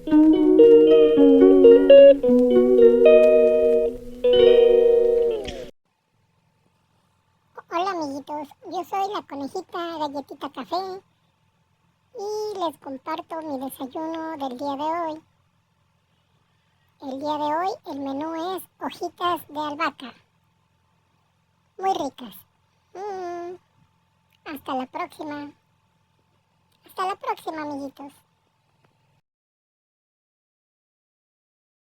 Hola amiguitos, yo soy la conejita Galletita Café y les comparto mi desayuno del día de hoy. El día de hoy el menú es hojitas de albahaca, muy ricas. Mm, hasta la próxima, amiguitos.